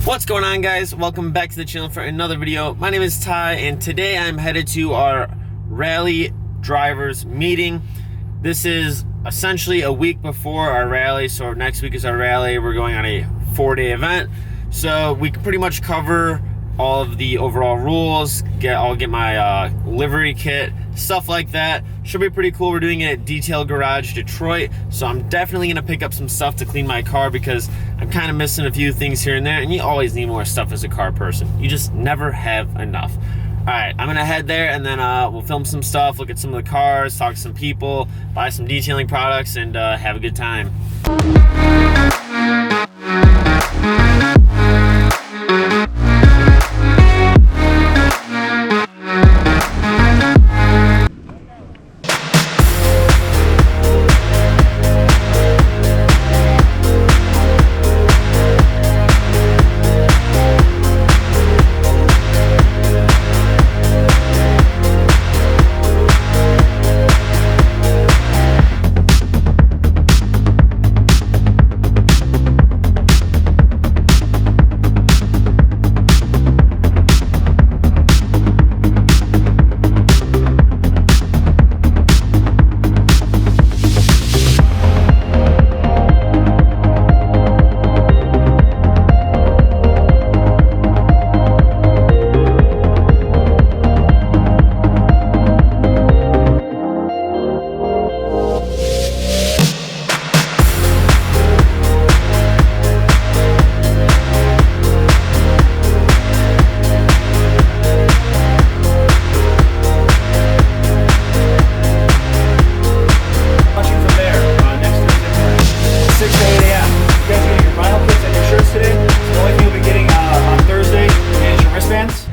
What's going on, guys? Welcome back to the channel for another video. My name is Ty, and today I'm headed to our rally drivers meeting. This is essentially a week before our rally, so next week is our rally. We're going on a 4-day event, so we can pretty much cover all of the overall rules. I'll get my livery kit, stuff like that. Should be pretty cool. We're doing it at Detail Garage Detroit, so I'm definitely gonna pick up some stuff to clean my car because I'm kind of missing a few things here and there, and you always need more stuff as a car person. You just never have enough. All right, I'm gonna head there, and then we'll film some stuff, look at some of the cars, talk to some people, buy some detailing products, and have a good time.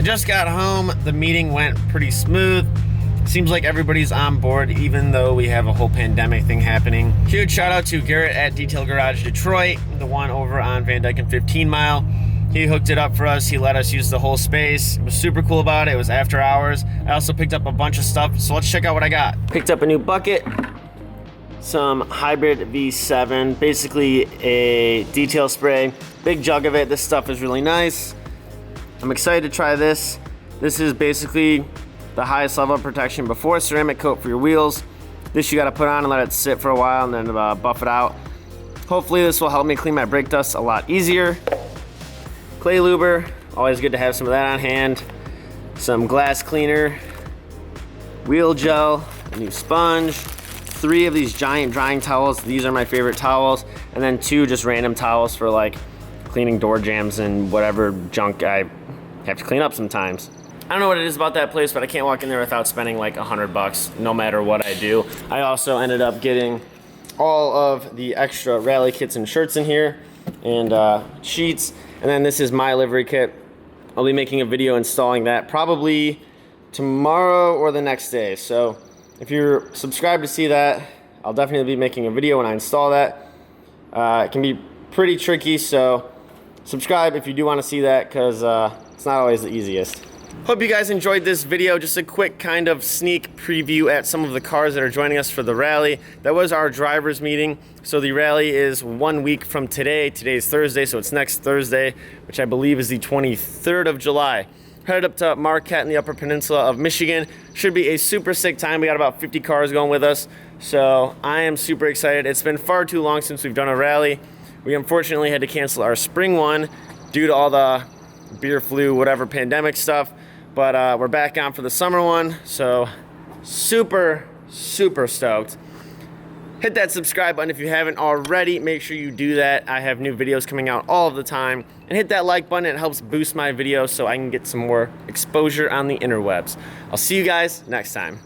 Just got home. The meeting went pretty smooth. Seems like everybody's on board, even though we have a whole pandemic thing happening. Huge shout out to Garrett at Detail Garage Detroit, the one over on Van Dyke and 15 Mile. He hooked it up for us. He let us use the whole space. It was super cool about it. It was after hours. I also picked up a bunch of stuff, so let's check out what I got. Picked up a new bucket, some hybrid V7, basically a detail spray. Big jug of it. This stuff is really nice. I'm excited to try this. This is basically the highest level of protection before ceramic coat for your wheels. This you gotta put on and let it sit for a while and then buff it out. Hopefully this will help me clean my brake dust a lot easier. Clay luber, always good to have some of that on hand. Some glass cleaner, wheel gel, a new sponge, 3 of these giant drying towels. These are my favorite towels. And then 2 just random towels for like cleaning door jams and whatever junk I have to clean up sometimes. I don't know what it is about that place, but I can't walk in there without spending like $100 no matter what I do. I also ended up getting all of the extra rally kits and shirts in here and sheets. And then this is my livery kit. I'll be making a video installing that probably tomorrow or the next day. So if you're subscribed to see that, I'll definitely be making a video when I install that. It can be pretty tricky, so subscribe if you do want to see that, because it's not always the easiest. Hope you guys enjoyed this video. Just a quick kind of sneak preview at some of the cars that are joining us for the rally. That was our drivers meeting. So the rally is 1 week from today. Today's Thursday, so it's next Thursday, which I believe is the 23rd of July. Headed up to Marquette in the Upper Peninsula of Michigan. Should be a super sick time. We got about 50 cars going with us, so I am super excited. It's been far too long since we've done a rally. We unfortunately had to cancel our spring one due to all the beer flu, whatever pandemic stuff, but we're back on for the summer one, so super stoked. Hit that subscribe button if you haven't already. Make sure you do that. I have new videos coming out all of the time. And hit that like button. It helps boost my videos so I can get some more exposure on the interwebs. I'll see you guys next time.